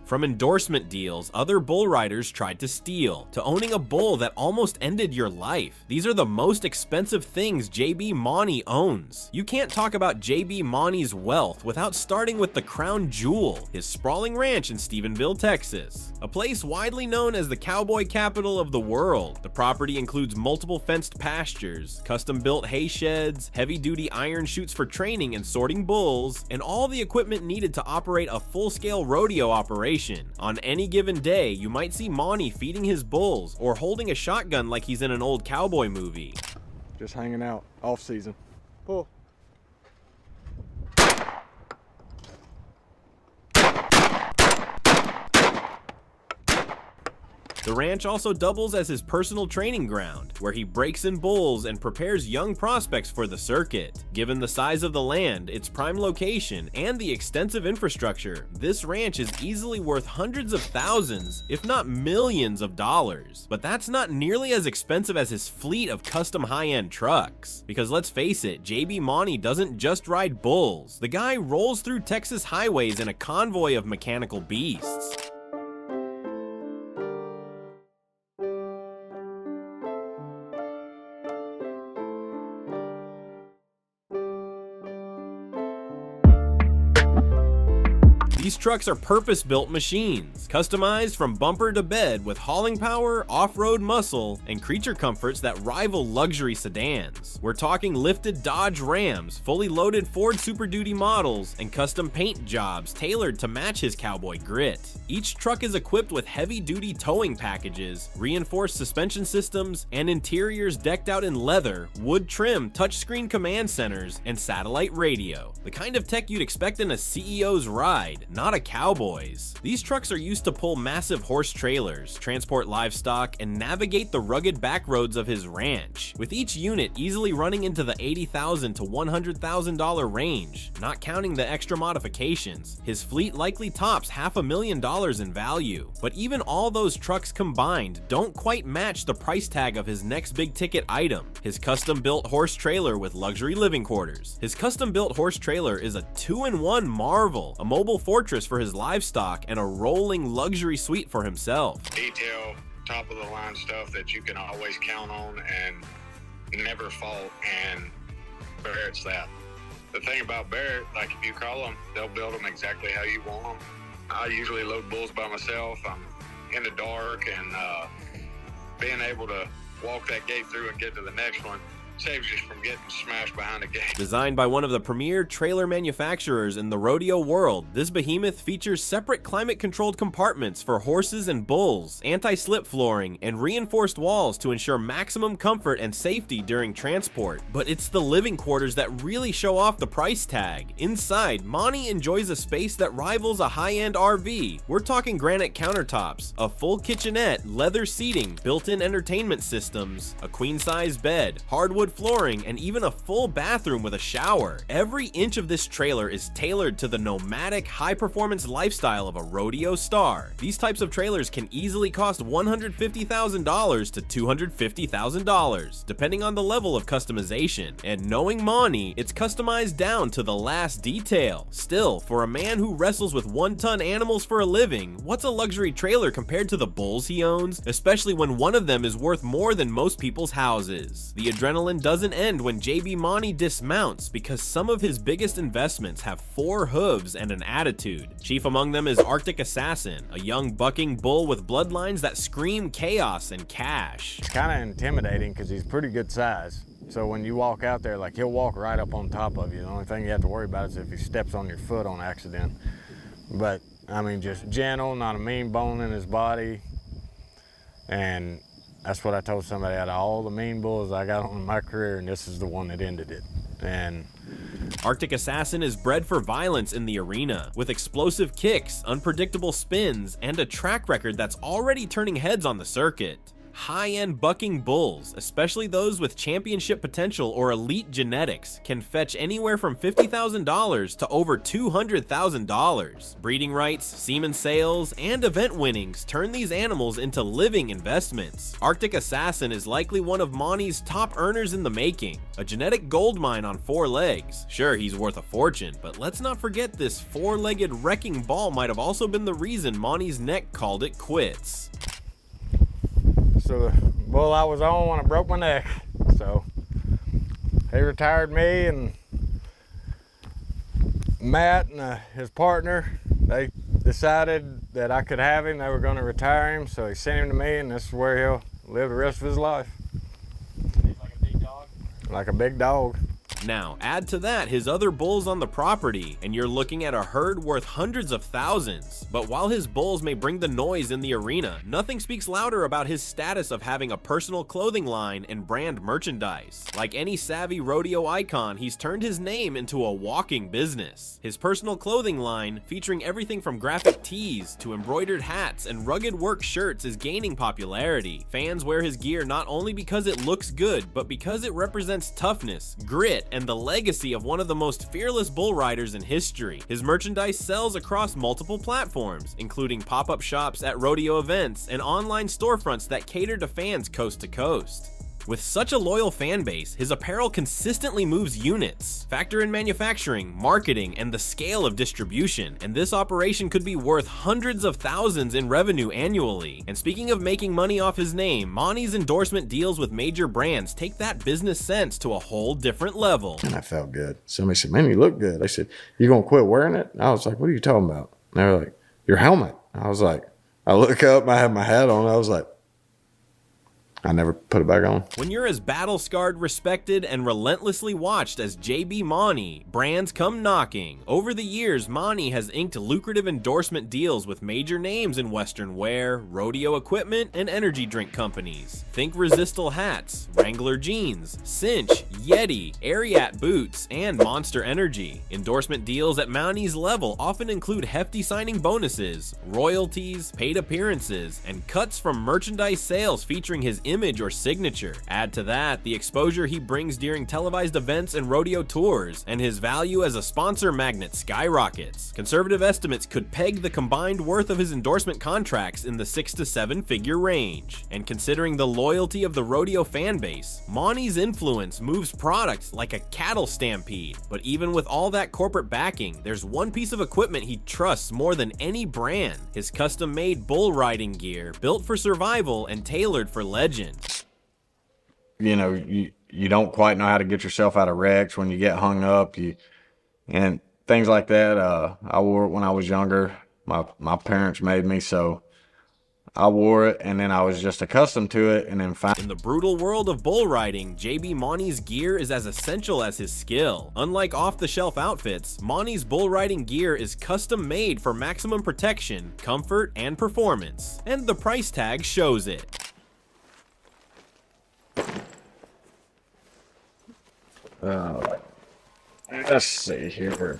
From endorsement deals other bull riders tried to steal, to owning a bull that almost ended your life. These are the most expensive things JB Mauney owns. You can't talk about JB Mauney's wealth without starting with the crown jewel, his sprawling ranch in Stephenville, Texas, a place widely known as the cowboy capital of the world. The property includes multiple fenced pastures, custom-built hay sheds, heavy-duty iron chutes for training and sorting bulls, and all the equipment needed to operate a full-scale rodeo operation. On any given day, you might see Mauney feeding his bulls or holding a shotgun like he's in an old cowboy movie. Just hanging out, off season. Pull. The ranch also doubles as his personal training ground, where he breaks in bulls and prepares young prospects for the circuit. Given the size of the land, its prime location, and the extensive infrastructure, this ranch is easily worth hundreds of thousands, if not millions of dollars. But that's not nearly as expensive as his fleet of custom high-end trucks. Because let's face it, JB Mauney doesn't just ride bulls. The guy rolls through Texas highways in a convoy of mechanical beasts. These trucks are purpose-built machines, customized from bumper to bed with hauling power, off-road muscle, and creature comforts that rival luxury sedans. We're talking lifted Dodge Rams, fully loaded Ford Super Duty models, and custom paint jobs tailored to match his cowboy grit. Each truck is equipped with heavy-duty towing packages, reinforced suspension systems, and interiors decked out in leather, wood trim, touchscreen command centers, and satellite radio. The kind of tech you'd expect in a CEO's ride, not a cowboy's. These trucks are used to pull massive horse trailers, transport livestock, and navigate the rugged back roads of his ranch, with each unit easily running into the $80,000 to $100,000 range. Not counting the extra modifications, his fleet likely tops $500,000 in value. But even all those trucks combined don't quite match the price tag of his next big ticket item, his custom-built horse trailer with luxury living quarters. His custom-built horse trailer is a 2-in-1 marvel, a mobile fortress for his livestock and a rolling luxury suite for himself. Detail, top of the line stuff that you can always count on and never fault, and Barrett's that. The thing about Barrett, like if you call them, they'll build them exactly how you want them. I usually load bulls by myself. I'm in the dark, and being able to walk that gate through and get to the next one saves you from getting smashed behind the gate. Designed by one of the premier trailer manufacturers in the rodeo world, this behemoth features separate climate-controlled compartments for horses and bulls, anti-slip flooring, and reinforced walls to ensure maximum comfort and safety during transport. But it's the living quarters that really show off the price tag. Inside, Mauney enjoys a space that rivals a high-end RV. We're talking granite countertops, a full kitchenette, leather seating, built-in entertainment systems, a queen-size bed, hardwood flooring, and even a full bathroom with a shower. Every inch of this trailer is tailored to the nomadic, high-performance lifestyle of a rodeo star. These types of trailers can easily cost $150,000 to $250,000, depending on the level of customization. And knowing Mauney, it's customized down to the last detail. Still, for a man who wrestles with one-ton animals for a living, what's a luxury trailer compared to the bulls he owns, especially when one of them is worth more than most people's houses? The adrenaline doesn't end when JB Mauney dismounts, because some of his biggest investments have 4 hooves and an attitude. Chief among them is Arctic Assassin, a young bucking bull with bloodlines that scream chaos and cash. It's kind of intimidating because he's pretty good size. So when you walk out there, like, he'll walk right up on top of you. The only thing you have to worry about is if he steps on your foot on accident. But I mean, just gentle, not a mean bone in his body. And that's what I told somebody, out of all the mean bulls I got on in my career, and this is the one that ended it. And Arctic Assassin is bred for violence in the arena, with explosive kicks, unpredictable spins, and a track record that's already turning heads on the circuit. High-end bucking bulls, especially those with championship potential or elite genetics, can fetch anywhere from $50,000 to over $200,000. Breeding rights, semen sales, and event winnings turn these animals into living investments. Arctic Assassin is likely one of Mauney's top earners in the making, a genetic goldmine on 4 legs. Sure, he's worth a fortune, but let's not forget this 4-legged wrecking ball might have also been the reason Mauney's neck called it quits. So the bull I was on when I broke my neck. So he retired me, and Matt and his partner, they decided that I could have him. They were going to retire him, so he sent him to me, and this is where he'll live the rest of his life. He's like a big dog? Like a big dog. Now, add to that his other bulls on the property, and you're looking at a herd worth hundreds of thousands. But while his bulls may bring the noise in the arena, nothing speaks louder about his status of having a personal clothing line and brand merchandise. Like any savvy rodeo icon, he's turned his name into a walking business. His personal clothing line, featuring everything from graphic tees to embroidered hats and rugged work shirts, is gaining popularity. Fans wear his gear not only because it looks good, but because it represents toughness, grit, and the legacy of one of the most fearless bull riders in history. His merchandise sells across multiple platforms, including pop-up shops at rodeo events and online storefronts that cater to fans coast to coast. With such a loyal fan base, his apparel consistently moves units. Factor in manufacturing, marketing, and the scale of distribution, and this operation could be worth hundreds of thousands in revenue annually. And speaking of making money off his name, Mauney's endorsement deals with major brands take that business sense to a whole different level. And I felt good. Somebody said, man, you look good. They said, you gonna quit wearing it? And I was like, what are you talking about? And they were like, your helmet. I was like, I look up and I have my hat on. I was like, I never put it back on. When you're as battle-scarred, respected, and relentlessly watched as JB Mauney, brands come knocking. Over the years, Mauney has inked lucrative endorsement deals with major names in Western wear, rodeo equipment, and energy drink companies. Think Resistal hats, Wrangler jeans, Cinch, Yeti, Ariat boots, and Monster Energy. Endorsement deals at Mauney's level often include hefty signing bonuses, royalties, paid appearances, and cuts from merchandise sales featuring his image or signature. Add to that the exposure he brings during televised events and rodeo tours, and his value as a sponsor magnet skyrockets. Conservative estimates could peg the combined worth of his endorsement contracts in the 6 to 7 figure range. And considering the loyalty of the rodeo fan base, Mauney's influence moves product like a cattle stampede. But even with all that corporate backing, there's one piece of equipment he trusts more than any brand: his custom-made bull riding gear, built for survival and tailored for legend. You know, you don't quite know how to get yourself out of wrecks when you get hung up, and things like that. I wore it when I was younger. My parents made me, so I wore it, and then I was just accustomed to it, and then in the brutal world of bull riding, JB Mauney's gear is as essential as his skill. Unlike off-the-shelf outfits, Mauney's bull riding gear is custom made for maximum protection, comfort, and performance, and the price tag shows it. let's see here.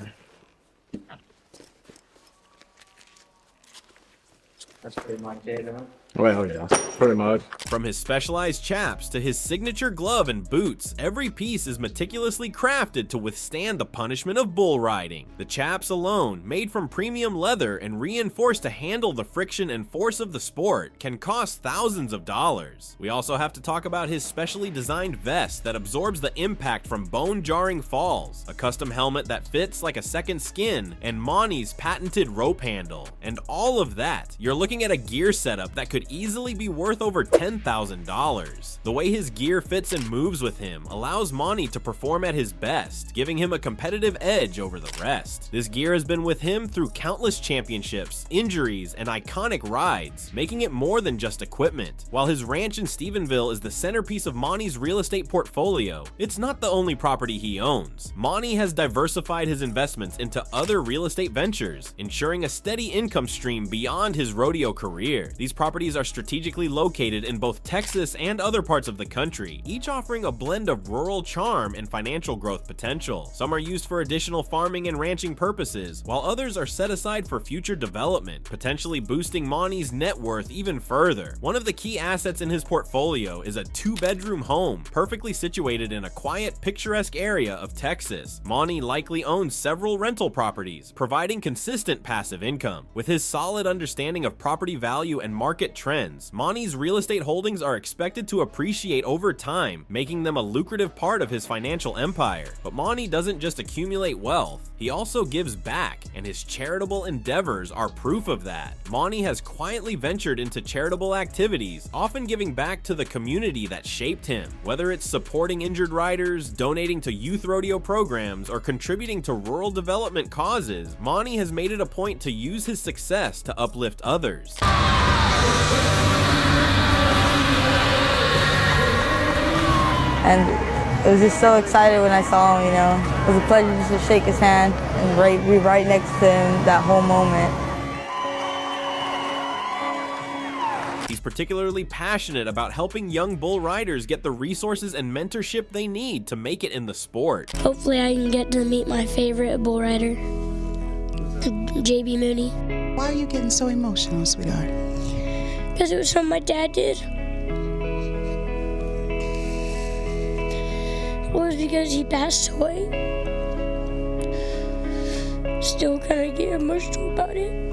That's pretty much it, huh? Well, yeah, pretty much. From his specialized chaps to his signature glove and boots, every piece is meticulously crafted to withstand the punishment of bull riding. The chaps alone, made from premium leather and reinforced to handle the friction and force of the sport, can cost thousands of dollars. We also have to talk about his specially designed vest that absorbs the impact from bone-jarring falls, a custom helmet that fits like a second skin, and Mauney's patented rope handle. And all of that, you're looking at a gear setup that could easily be worth over $10,000. The way his gear fits and moves with him allows Mauney to perform at his best, giving him a competitive edge over the rest. This gear has been with him through countless championships, injuries, and iconic rides, making it more than just equipment. While his ranch in Stephenville is the centerpiece of Mauney's real estate portfolio, it's not the only property he owns. Mauney has diversified his investments into other real estate ventures, ensuring a steady income stream beyond his rodeo rodeo career. These properties are strategically located in both Texas and other parts of the country, each offering a blend of rural charm and financial growth potential. Some are used for additional farming and ranching purposes, while others are set aside for future development, potentially boosting Mauney's net worth even further. One of the key assets in his portfolio is a 2-bedroom home, perfectly situated in a quiet, picturesque area of Texas. Mauney likely owns several rental properties, providing consistent passive income. With his solid understanding of property value and market trends, Mauney's real estate holdings are expected to appreciate over time, making them a lucrative part of his financial empire. But Mauney doesn't just accumulate wealth, he also gives back, and his charitable endeavors are proof of that. Mauney has quietly ventured into charitable activities, often giving back to the community that shaped him. Whether it's supporting injured riders, donating to youth rodeo programs, or contributing to rural development causes, Mauney has made it a point to use his success to uplift others. And it was just so excited when I saw him, you know. It was a pleasure just to shake his hand and be right next to him that whole moment. He's particularly passionate about helping young bull riders get the resources and mentorship they need to make it in the sport. Hopefully I can get to meet my favorite bull rider, JB Mauney. Why are you getting so emotional, sweetheart? Because it was something my dad did. It was because he passed away. Still kind of get emotional about it.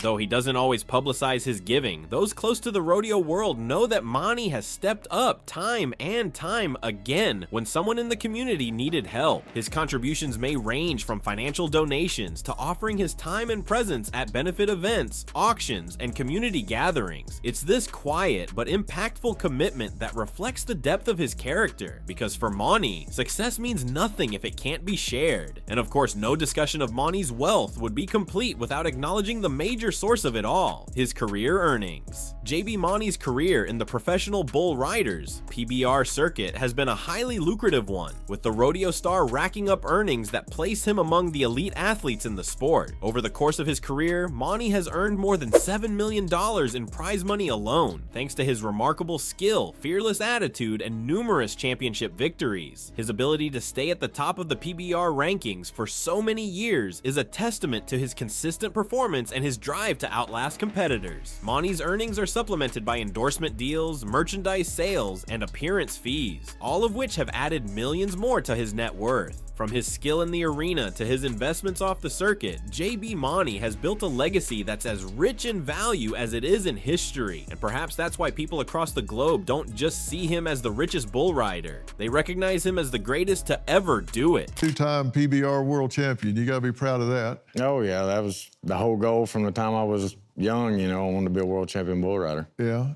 Though he doesn't always publicize his giving, those close to the rodeo world know that Mauney has stepped up time and time again when someone in the community needed help. His contributions may range from financial donations to offering his time and presence at benefit events, auctions, and community gatherings. It's this quiet but impactful commitment that reflects the depth of his character, because for Mauney, success means nothing if it can't be shared. And of course, no discussion of Mauney's wealth would be complete without acknowledging the major source of it all, his career earnings. JB Mauney's career in the professional bull riders (PBR) circuit has been a highly lucrative one, with the rodeo star racking up earnings that place him among the elite athletes in the sport. Over the course of his career, Mauney has earned more than $7 million in prize money alone, thanks to his remarkable skill, fearless attitude, and numerous championship victories. His ability to stay at the top of the PBR rankings for so many years is a testament to his consistent performance and his drive to outlast competitors. Mauney's earnings are supplemented by endorsement deals, merchandise sales, and appearance fees, all of which have added millions more to his net worth. From his skill in the arena to his investments off the circuit, JB Mauney has built a legacy that's as rich in value as it is in history, and perhaps that's why people across the globe don't just see him as the richest bull rider. They recognize him as the greatest to ever do it. 2-time PBR world champion, you gotta be proud of that. Oh yeah, that was the whole goal from the time I was young, you know. I wanted to be a world champion bull rider. Yeah.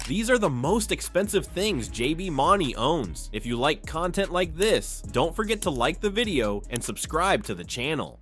These are the most expensive things JB Mauney owns. If you like content like this, don't forget to like the video and subscribe to the channel.